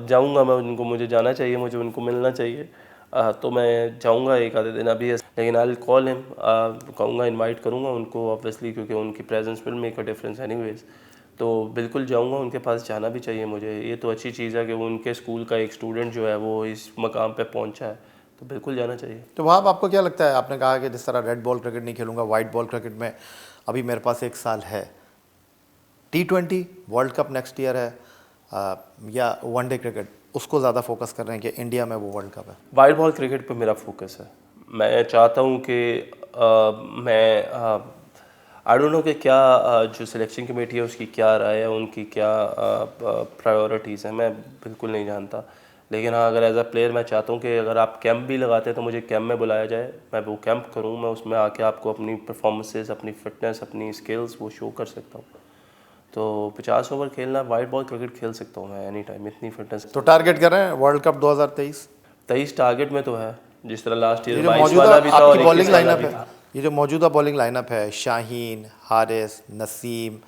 जाऊंगा मैं उनको, मुझे जाना चाहिए, मुझे उनको मिलना चाहिए। तो मैं जाऊंगा एक आधे दिन अभी, लेकिन आई विल कॉल हिम, कहूँगा, इनवाइट करूँगा उनको ऑब्वियसली, क्योंकि उनकी presence will make a difference anyways. तो बिल्कुल जाऊंगा, उनके पास जाना भी चाहिए मुझे। ये तो अच्छी चीज़ है कि वो उनके स्कूल का एक स्टूडेंट जो है वो इस मकाम पे पहुंचा है, तो बिल्कुल जाना चाहिए।
तो वहाँ आपको क्या लगता है, आपने कहा कि जिस तरह रेड बॉल क्रिकेट नहीं खेलूँगा, वाइट बॉल क्रिकेट में अभी मेरे पास 1 साल है, T20 world cup next year है, या वनडे क्रिकेट उसको ज़्यादा फोकस कर रहे हैं कि इंडिया में वो वर्ल्ड कप है?
वाइट बॉल क्रिकेट पे मेरा फोकस है। मैं चाहता हूँ कि मैं आई डोंट नो कि क्या जो सिलेक्शन कमेटी है उसकी क्या राय है, उनकी क्या प्रायोरिटीज़ हैं, मैं बिल्कुल नहीं जानता। लेकिन हाँ, अगर एज अ प्लेयर मैं चाहता हूँ कि अगर आप कैंप भी लगाते हैं तो मुझे कैंप में बुलाया जाए, मैं वो कैंप करूँ, मैं उसमें आके आपको अपनी परफॉर्मेंसेस, अपनी फिटनेस, अपनी स्किल्स वो शो कर सकता हूँ। तो 50 ओवर खेलना, वाइट बॉल क्रिकेट खेल सकता हूँ मैं एनी टाइम, इतनी फिटनेस।
तो टारगेट कर रहे हैं वर्ल्ड कप 2023?
23 टारगेट में तो है, जिस तरह लास्ट
ये
ईयर
जो
22
मौजूदा
वाला भी था और
आपकी
21
बॉलिंग
वाला
लाइनअप
भी
है,
था।
ये जो मौजूदा बॉलिंग लाइनअप है, शाहीन, हारिस, नसीम,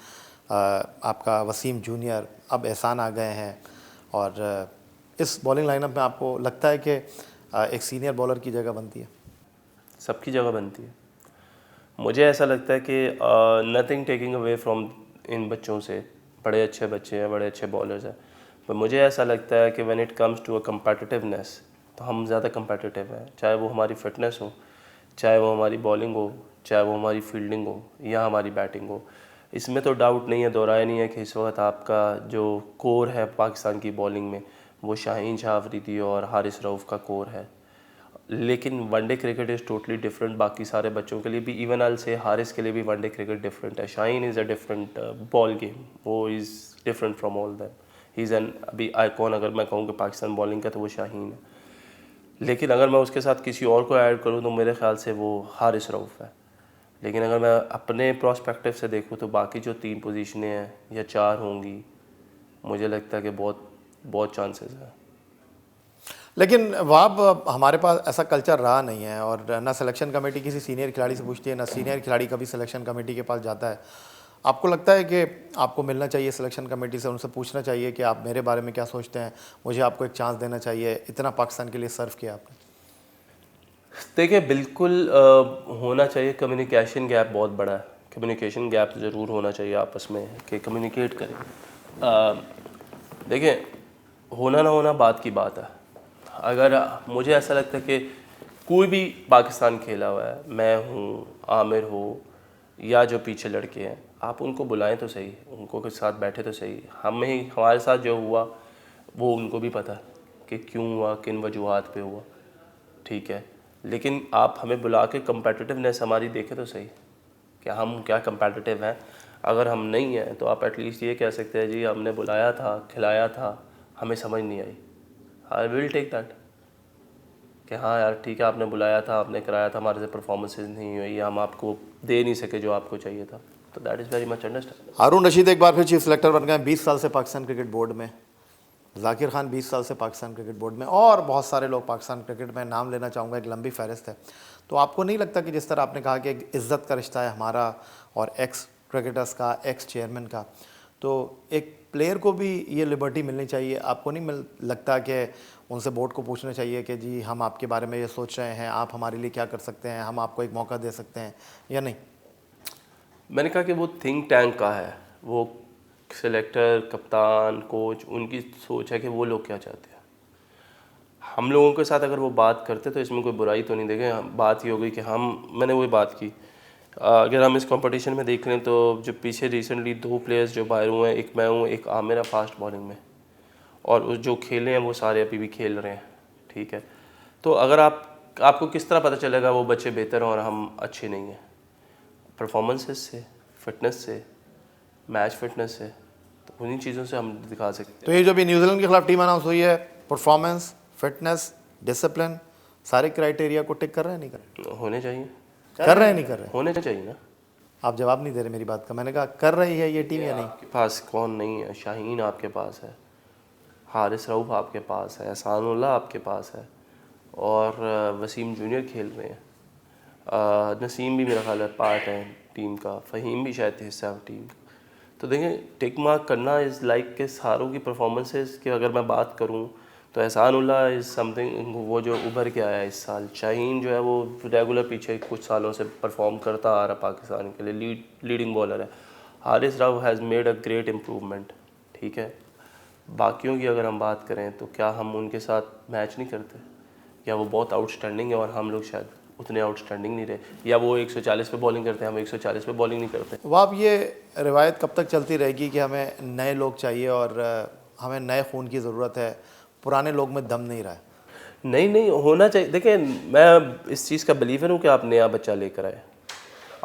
आपका वसीम जूनियर, अब एहसान आ गए हैं, और इस बॉलिंग लाइनअप में आपको लगता है कि एक सीनियर बॉलर की जगह बनती है?
सबकी जगह बनती है। मुझे ऐसा लगता है कि nothing taking away from in बच्चों से, बड़े अच्छे बच्चे हैं, बड़े अच्छे बॉलर्स हैं, पर मुझे ऐसा लगता है कि when it comes to a competitiveness, तो हम ज़्यादा कम्पटिटिव हैं, चाहे वो हमारी फिटनेस हो, चाहे वो हमारी बॉलिंग हो, चाहे वो हमारी फील्डिंग हो या हमारी बैटिंग हो। इसमें तो डाउट नहीं है, दोहराया नहीं है कि इस वक्त आपका जो कोर है पाकिस्तान की बॉलिंग में, वो शाहीन शाह अफरीदी और हारिस रऊफ़ का कोर है। लेकिन one day cricket is totally different बाकी सारे बच्चों के लिए भी। इवन आई से हारिस के लिए भी वनडे क्रिकेट डिफरेंट है। Shaheen is a different ball game, वो is different from all them. He is an अभी आइकॉन, अगर मैं कहूँ कि पाकिस्तान बॉलिंग का, तो वो शाहीन है। लेकिन अगर मैं उसके साथ किसी और को ऐड करूँ तो मेरे ख्याल से वो हारिस रऊफ़ है। लेकिन अगर मैं अपने प्रोस्पेक्टिव से देखूँ तो बाकी जो 3 पोजीशनें हैं या 4 होंगी, मुझे लगता है कि बहुत बहुत चांसेस है।
लेकिन वहाँ हमारे पास ऐसा कल्चर रहा नहीं है, और ना सिलेक्शन कमेटी किसी सीनियर खिलाड़ी से पूछती है, ना सीनियर खिलाड़ी कभी सिलेक्शन कमेटी के पास जाता है। आपको लगता है कि आपको मिलना चाहिए सिलेक्शन कमेटी से, उनसे पूछना चाहिए कि आप मेरे बारे में क्या सोचते हैं, मुझे आपको एक चांस देना चाहिए, इतना पाकिस्तान के लिए सर्व किया आपने?
देखिए, बिल्कुल होना चाहिए। कम्युनिकेशन गैप बहुत बड़ा है, कम्युनिकेशन गैप ज़रूर होना चाहिए आपस में, कि कम्युनिकेट करें। देखिए, होना ना होना बात की बात है। अगर मुझे ऐसा लगता है कि कोई भी पाकिस्तान खेला हुआ है, मैं हूँ, आमिर हो, या जो पीछे लड़के हैं, आप उनको बुलाएं तो सही, उनको के साथ बैठे तो सही। हमें, हमारे साथ जो हुआ वो उनको भी पता है कि क्यों हुआ, किन वजूहात पे हुआ, ठीक है। लेकिन आप हमें बुला के कम्पेटिटिवनेस हमारी देखें तो सही, कि हम क्या कम्पेटिटिव हैं। अगर हम नहीं हैं तो आप एटलीस्ट ये कह सकते हैं, जी हमने बुलाया था, खिलाया था, हमें समझ नहीं आई। आई विल टेक दैट, कि हाँ यार ठीक है, आपने बुलाया था, आपने कराया था, हमारे से परफॉर्मेंसेज नहीं हुई, हम आपको दे नहीं सके जो आपको चाहिए था, तो that is very much understand.
Haroon Rashid एक बार फिर चीफ सेलेक्टर बन गए, 20 साल से पाकिस्तान क्रिकेट बोर्ड में। जाकिर खान 20 साल से पाकिस्तान क्रिकेट बोर्ड में, और बहुत सारे लोग पाकिस्तान क्रिकेट में, नाम लेना चाहूँगा, एक लंबी फहरिस्त है। तो आपको नहीं लगता कि जिस तरह आपने कहा कि एक इज़्ज़त का रिश्ता है हमारा और एक्स क्रिकेटर्स का, एक्स चेयरमैन का, तो एक प्लेयर को भी ये लिबर्टी मिलनी चाहिए? आपको नहीं लगता कि उनसे बोर्ड को पूछना चाहिए कि जी हम आपके बारे में ये सोच रहे हैं, आप हमारे लिए क्या कर सकते हैं, हम आपको एक मौका दे सकते हैं, या नहीं?
मैंने कहा कि वो थिंक टैंक का है, वो सिलेक्टर, कप्तान, कोच, उनकी सोच है कि वो लोग क्या चाहते हैं। हम लोगों के साथ अगर वो बात करते तो इसमें कोई बुराई तो नहीं देखे। बात ये हो गई कि मैंने वही बात की। अगर हम इस कंपटीशन में देख लें तो जो पीछे रिसेंटली 2 प्लेयर्स जो बाहर हुए हैं, एक मैं हूँ, एक आमिर है फास्ट बॉलिंग में, और जो खेले हैं वो सारे अभी भी खेल रहे हैं, ठीक है। तो अगर आपको किस तरह पता चलेगा वो बच्चे बेहतर हैं और हम अच्छे नहीं हैं? परफॉर्मेंसेस से, फिटनेस से, मैच फिटनेस से, तो उन्हीं चीज़ों से हम दिखा सकते हैं।
तो ये जो भी न्यूजीलैंड के खिलाफ टीम अनाउंस हुई है, परफॉर्मेंस, फिटनेस, डिसिप्लिन, सारे क्राइटेरिया को टिक कर रहे हैं, नहीं कर रहे?
होने चाहिए,
कर रहे हैं, नहीं कर रहे?
होने चाहिए ना।
आप जवाब नहीं दे रहे मेरी बात का। मैंने कहा कर रही है ये टीम या नहीं?
आपके पास कौन नहीं है? शाहीन आपके पास है, हारिस रऊफ़ आपके पास है, एहसानुल्लाह आपके पास है, और वसीम जूनियर खेल रहे हैं। नसीम भी मेरा ख्याल है पार्ट है टीम का, फ़हीम भी शायद हिस्सा है टीम का। तो देखें, टिक मार्क करना इज़ लाइक के सारों की परफॉर्मेंसेस की अगर मैं बात करूं तो एहसानुल्लाह इज़ समथिंग, वो जो उभर के आया इस साल। शाहीन जो है वो रेगुलर पीछे कुछ सालों से परफॉर्म करता आ रहा पाकिस्तान के लिए, लीडिंग बॉलर है। Haris Rao has made a great improvement, ठीक है। बाकियों की अगर हम बात करें तो क्या हम उनके साथ मैच नहीं करते, या वो बहुत आउटस्टैंडिंग है और हम लोग शायद उतने आउटस्टैंडिंग नहीं रहे, या वो 140 पे बॉलिंग करते हैं हम 140 पे बॉलिंग नहीं करते।
वह अब ये रिवायत कब तक चलती रहेगी कि हमें नए लोग चाहिए और हमें नए खून की ज़रूरत है, पुराने लोग में दम नहीं रहा है?
नहीं नहीं, होना चाहिए। देखिए, मैं इस चीज़ का बिलीवर हूँ कि आप नया बच्चा लेकर आए,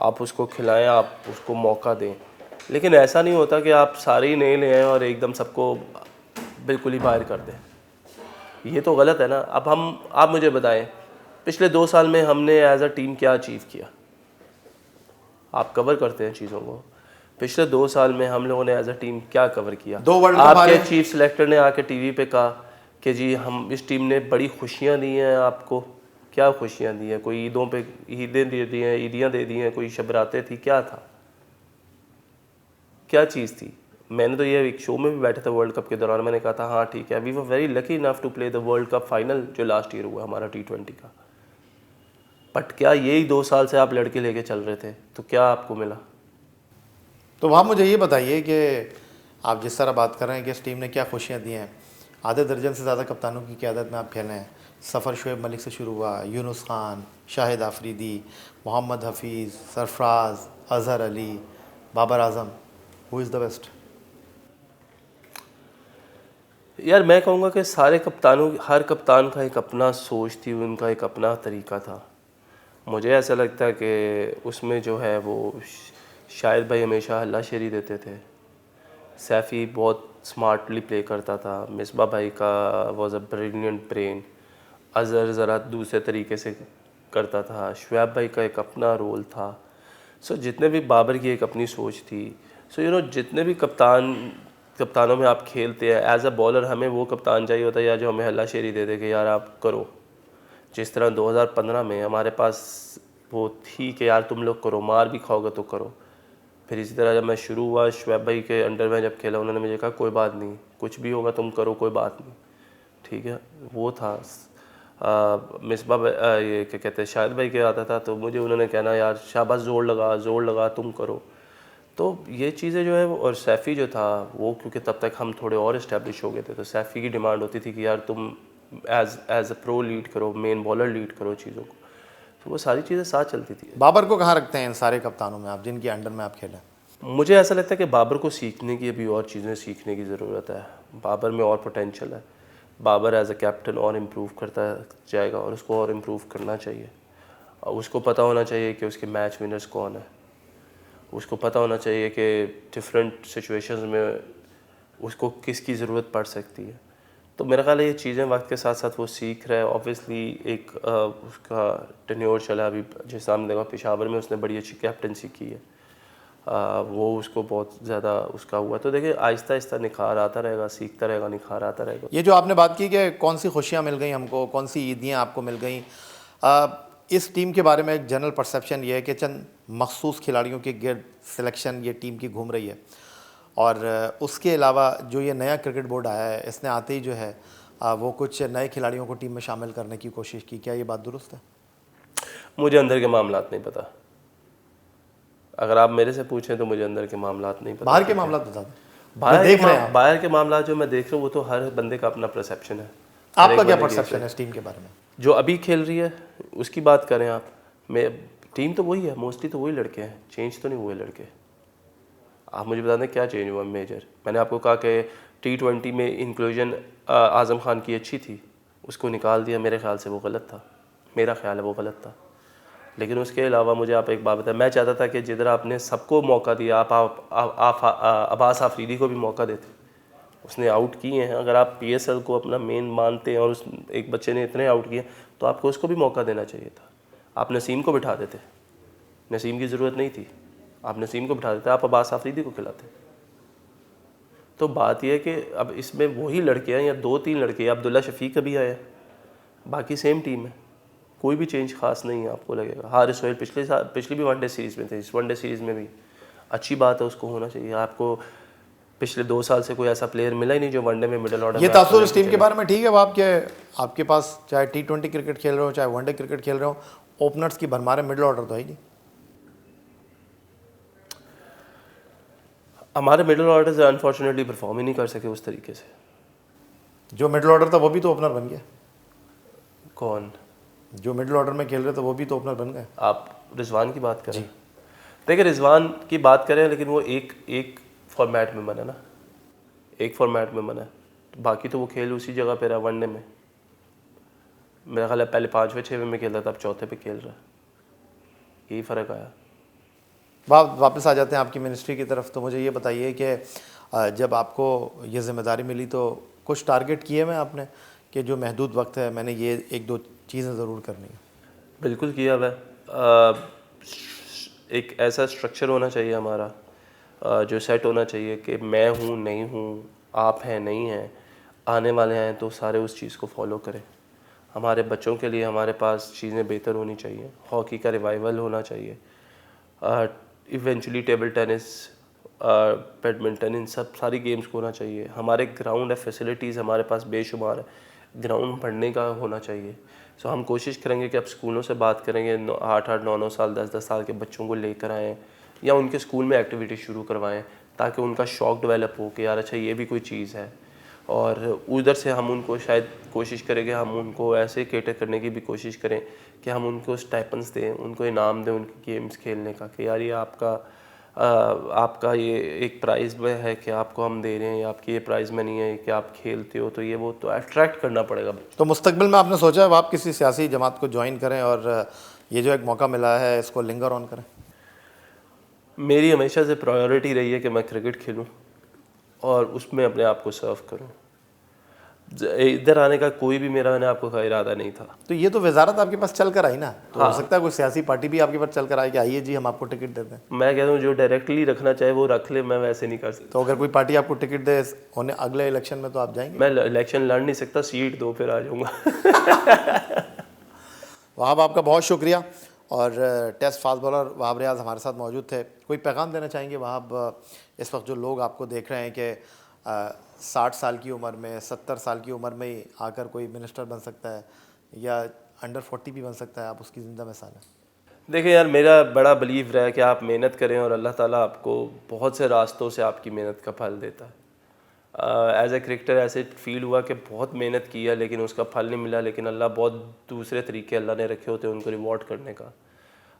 आप उसको खिलाएं, आप उसको मौका दें, लेकिन ऐसा नहीं होता कि आप सारे ही नए ले आएँ और एकदम सबको बिल्कुल ही बाहर कर दें। ये तो गलत है ना। अब आप मुझे बताएं, पिछले 2 साल में हमने एज अ टीम क्या अचीव किया? आप कवर करते हैं चीज़ों को। पिछले 2 साल में हम लोगों ने एज अ टीम क्या कवर किया?
2 वर्ल्ड कप
आपके
हारे।
चीफ सेलेक्टर ने आके टीवी पे कहा कि जी हम इस टीम ने बड़ी खुशियाँ दी हैं आपको। क्या खुशियाँ दी हैं? कोई ईदों पे ईदें दे दी हैं, ईदियाँ दे दी हैं, कोई शबरातें थी, क्या था, क्या चीज़ थी? मैंने तो ये एक शो में भी बैठे थे वर्ल्ड कप के दौरान, मैंने कहा था हाँ ठीक है, we were very lucky enough to play the world cup final जो लास्ट ईयर हुआ हमारा T20 का। बट क्या यही 2 साल से आप लड़के लेके चल रहे थे, तो क्या आपको मिला?
तो वहाँ मुझे ये बताइए कि आप जिस तरह बात कर रहे हैं कि इस टीम ने क्या खुशियाँ दी हैं, आधे दर्जन से ज़्यादा कप्तानों की क़यादत में आप खेले हैं। सफ़र शुएब मलिक से शुरू हुआ, Yunus Khan, Shahid Afridi, Mohammad Hafeez, Sarfaraz, Azhar Ali, Babar Azam, who is the best?
यार मैं कहूँगा कि सारे कप्तानों, हर कप्तान का एक अपना सोच थी, उनका एक अपना तरीका था। मुझे ऐसा लगता है कि उसमें जो है वो शाहिद भाई हमेशा हल्लाशेरी देते थे, सैफ़ी बहुत स्मार्टली प्ले करता था, मिसबा भाई का was a brilliant brain, Azhar ज़रा दूसरे तरीके से करता था, शुएब भाई का एक अपना रोल था। सो जितने भी, बाबर की एक अपनी सोच थी। सो जितने भी कप्तानों में आप खेलते हैं, एज अ बॉलर हमें वो कप्तान चाहिए होता है या जो हमें हल्लाशेरी दे दे कि यार आप करो। जिस तरह 2015 में हमारे पास वो थी कि यार तुम लोग करो, मार भी खाओगे तो करो। फिर इसी तरह जब मैं शुरू हुआ, शुएब भाई के अंडर में जब खेला, उन्होंने मुझे कहा कोई बात नहीं, कुछ भी होगा तुम करो, कोई बात नहीं, ठीक है। वो था मिसबा ये क्या कहते हैं, शाहिद भाई के आता था तो मुझे उन्होंने कहना यार शाबाश, ज़ोर लगा तुम करो। तो ये चीज़ें जो है वो, और सैफ़ी जो था वो, क्योंकि तब तक हम थोड़े और इस्टेब्लिश हो गए थे, तो सैफ़ी की डिमांड होती थी कि यार तुम एज अ प्रो लीड करो, मेन बॉलर लीड करो चीज़ों को। तो वो सारी चीज़ें साथ चलती थी।
बाबर को कहाँ रखते हैं इन सारे कप्तानों में आप, जिनके अंडर में आप खेलें?
मुझे ऐसा लगता है कि बाबर को सीखने की, अभी और चीज़ें सीखने की ज़रूरत है। बाबर में और पोटेंशियल है। बाबर एज अ कैप्टन और इम्प्रूव करता जाएगा और उसको और इम्प्रूव करना चाहिए। और उसको पता होना चाहिए कि उसके मैच विनर्स कौन है। उसको पता होना चाहिए कि डिफरेंट सिचुएशंस में उसको किसकी ज़रूरत पड़ सकती है। तो मेरा ख्याल है ये चीज़ें वक्त के साथ साथ वो सीख रहा है। ऑब्वियसली एक उसका टेन्योर चला अभी, जिस सामने देखा पेशावर में उसने बड़ी अच्छी कैप्टनसी की है। वो उसको बहुत ज़्यादा उसका हुआ। तो देखिए आहिस्ता आहिस्ता निखार आता रहेगा, सीखता रहेगा, निखार आता रहेगा।
ये जो आपने बात की कि कौन सी खुशियाँ मिल गई हमको, कौन सी ईदियाँ आपको मिल गई, इस टीम के बारे में एक जनरल परसेप्शन ये है कि चंद मखसूस खिलाड़ियों के गिर्द सिलेक्शन ये टीम की घूम रही है, और उसके अलावा जो ये नया क्रिकेट बोर्ड आया है, इसने आते ही जो है वो कुछ नए खिलाड़ियों को टीम में शामिल करने की कोशिश की। क्या ये बात दुरुस्त है?
मुझे अंदर के मामलात नहीं पता। अगर आप मेरे से पूछें तो मुझे अंदर के मामलात नहीं पता।
बाहर के मामला बता दें।
बाहर के मामला जो मैं देख रहा हूँ वो तो हर बंदे का अपना परसेप्शन है।
आपका क्या परसेप्शन है इस टीम के बारे में?
जो अभी खेल रही है उसकी बात करें आप, मैं टीम तो वही है, मोस्टली तो वही लड़के हैं, चेंज तो नहीं हुए लड़के। आप मुझे बता दें क्या चेंज हुआ मेजर? मैंने आपको कहा कि T20 में इंक्लूजन आज़म खान की अच्छी थी, उसको निकाल दिया, मेरे ख्याल से वो गलत था, मेरा ख्याल है वो गलत था। लेकिन उसके अलावा मुझे आप एक बात बताएं, मैं चाहता था कि जिधर आपने सबको मौका दिया, आप अब्बास आफरीदी को भी मौका देते। उसने आउट किए हैं, अगर आप PSL को अपना मेन मानते हैं और उस एक बच्चे ने इतने आउट किए तो आपको उसको भी मौका देना चाहिए था। आप नसीम को बिठा देते, नसीम की ज़रूरत नहीं थी, आप नसीम को बिठा देते, आप अब्बास आफरीदी को खिलाते। तो बात यह है कि अब इसमें वही लड़के हैं या 2-3 लड़के, अब्दुल्ला शफीक अभी आया, बाकी सेम टीम है, कोई भी चेंज खास नहीं है आपको लगेगा। हारिस सोहेल पिछली भी वनडे सीरीज़ में थे, इस वनडे सीरीज़ में भी अच्छी बात है, उसको होना चाहिए। आपको पिछले 2 साल से कोई ऐसा प्लेयर मिला ही नहीं जो वनडे में मिडिल ऑर्डर
ये
में
तासुर इस टीम के बारे में ठीक है वो आपके पास चाहे T20 क्रिकेट खेल रहे हो चाहे वनडे क्रिकेट खेल रहे हो, ओपनर्स की भरमार है, मिडिल ऑर्डर तो है ही नहीं।
हमारे मिडिल ऑर्डर से अनफॉर्चुनेटली परफॉर्म ही नहीं कर सके उस तरीके से।
जो मिडिल ऑर्डर था वो भी तो ओपनर बन गया।
कौन?
जो मिडिल ऑर्डर में खेल रहे थे वो भी तो ओपनर बन गए।
आप रिजवान की बात करें? देखिए रिजवान की बात करें लेकिन वो एक फॉर्मेट में बना ना, एक फॉर्मेट में बना, बाकी तो वो खेल उसी जगह पे रहा वनडे में। मेरा ख्याल है पहले 5वें 6वें में खेलता था, अब चौथे पे खेल रहा है, यही फ़र्क आया।
वापस आ जाते हैं आपकी मिनिस्ट्री की तरफ। तो मुझे ये बताइए कि जब आपको ये जिम्मेदारी मिली तो कुछ टारगेट किए में आपने कि जो महदूद वक्त है मैंने ये 1-2 चीज़ें ज़रूर करनी है?
बिल्कुल किया हुआ है। एक ऐसा स्ट्रक्चर होना चाहिए हमारा जो सेट होना चाहिए कि मैं हूँ नहीं हूँ, आप हैं नहीं हैं, आने वाले हैं तो सारे उस चीज़ को फॉलो करें। हमारे बच्चों के लिए हमारे पास चीज़ें बेहतर होनी चाहिए, हॉकी का रिवाइवल होना चाहिए, इवेंचुअली टेबल टेनिस, बैडमिंटन, इन सब सारी गेम्स को होना चाहिए। हमारे ग्राउंड है, फैसिलिटीज़ हमारे पास बेशुमार है, ग्राउंड बढ़ने का होना चाहिए। सो हम कोशिश करेंगे कि अब स्कूलों से बात करेंगे, 8-8, 9-9 साल, 10-10 साल के बच्चों को लेकर आएँ या उनके स्कूल में एक्टिविटी शुरू करवाएं ताकि उनका शौक़ डेवलप हो कि यार अच्छा ये भी कोई चीज़ है। और उधर से हम उनको शायद कोशिश करें कि हम उनको ऐसे केटर करने की भी कोशिश करें कि हम उनको स्टाइपेंड्स दें, उनको इनाम दें उनके गेम्स खेलने का, कि यार ये आपका ये एक प्राइज़ में है कि आपको हम दे रहे हैं, या आपकी ये प्राइज़ में नहीं है कि आप खेलते हो, तो ये वो तो अट्रैक्ट करना पड़ेगा।
तो मुस्तकबिल में आपने सोचा है आप किसी सियासी जमात को ज्वाइन करें और ये जो एक मौका मिला है इसको लिंगर ऑन करें?
मेरी हमेशा से प्रायोरिटी रही है कि मैं क्रिकेट खेलूं और उसमें अपने आप को सर्व करूं। इधर आने का कोई भी मेरा मैंने आपको का इरादा नहीं था।
तो ये तो वजारत आपके पास चल कर आई ना, तो हो सकता है कोई सियासी पार्टी भी आपके पास चल कर आए कि आइए जी हम आपको टिकट देते हैं।
मैं कहता हूँ जो डायरेक्टली रखना चाहे वो रख ले, मैं वैसे नहीं कर सकता।
तो अगर कोई पार्टी आपको टिकट दे होने अगले इलेक्शन में तो आप जाएंगे?
मैं इलेक्शन लड़ नहीं सकता, सीट दो फिर आ जाऊँगा।
वहाब आपका बहुत शुक्रिया। और test fast bowler Wahab Riaz हमारे साथ मौजूद थे। कोई पैगाम देना चाहेंगे वहाब, इस वक्त जो लोग आपको देख रहे हैं कि 60 साल की उम्र में, 70 साल की उम्र में ही आकर कोई मिनिस्टर बन सकता है या अंडर 40 भी बन सकता है, आप उसकी ज़िंदा मिसाल है?
देखिए यार, मेरा बड़ा बिलीव रहा है कि आप मेहनत करें और अल्लाह ताला आपको बहुत से रास्तों से आपकी मेहनत का फल देता है। एज ए क्रिकेटर ऐसे फील हुआ कि बहुत मेहनत किया लेकिन उसका फल नहीं मिला, लेकिन अल्लाह बहुत दूसरे तरीके अल्लाह ने रखे होते हैं उनको रिवॉर्ड करने का।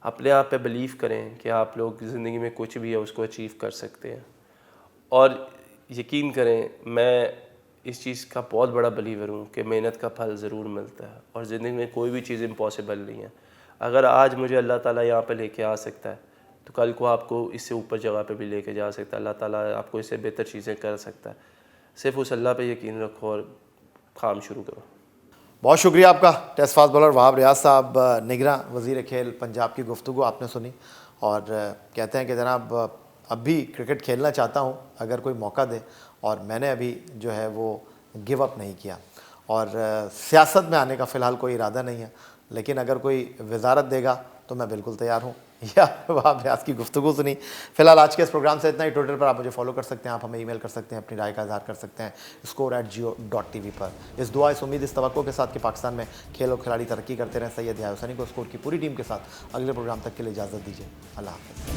अपने आप पे बिलीव करें कि आप लोग ज़िंदगी में कुछ भी है उसको अचीव कर सकते हैं, और यकीन करें मैं इस चीज़ का बहुत बड़ा बिलीवर हूँ कि मेहनत का फल ज़रूर मिलता है और ज़िंदगी में कोई भी चीज़ इम्पॉसिबल नहीं है। अगर आज मुझे अल्लाह ताला यहाँ पे लेके आ सकता है तो कल को आपको इससे ऊपर जगह पे भी लेके जा सकता है। अल्लाह ताला आपको इससे बेहतर चीज़ें कर सकता है। सिर्फ उस अल्लाह पे यकीन रखो और काम शुरू करो।
बहुत शुक्रिया आपका टेस्ट फास्ट बॉलर वहाब रियाज साहब। निगरां वज़ीर खेल पंजाब की गुफ्तगू आपने सुनी और कहते हैं कि जनाब अब भी क्रिकेट खेलना चाहता हूँ अगर कोई मौका दे, और मैंने अभी जो है वो गिव अप नहीं किया, और सियासत में आने का फ़िलहाल कोई इरादा नहीं है, लेकिन अगर कोई वजारत देगा तो मैं बिल्कुल तैयार हूँ। या वहाब रियाज की गुफ्तगू सुनी। फिलहाल आज के इस प्रोग्राम से इतना ही। ट्विटर पर आप मुझे फॉलो कर सकते हैं, आप हमें ईमेल कर सकते हैं, अपनी राय का इजहार कर सकते हैं score@geo.tv पर। इस दुआ, इस उम्मीद, इस तवक्को के साथ कि पाकिस्तान में खेल और खिलाड़ी तरक्की करते रहें, सैयद याहिया हुसैनी को स्कोर की पूरी टीम के साथ अगले प्रोग्राम तक के लिए इजाज़त दीजिए। अल्लाह हाफ़िज़।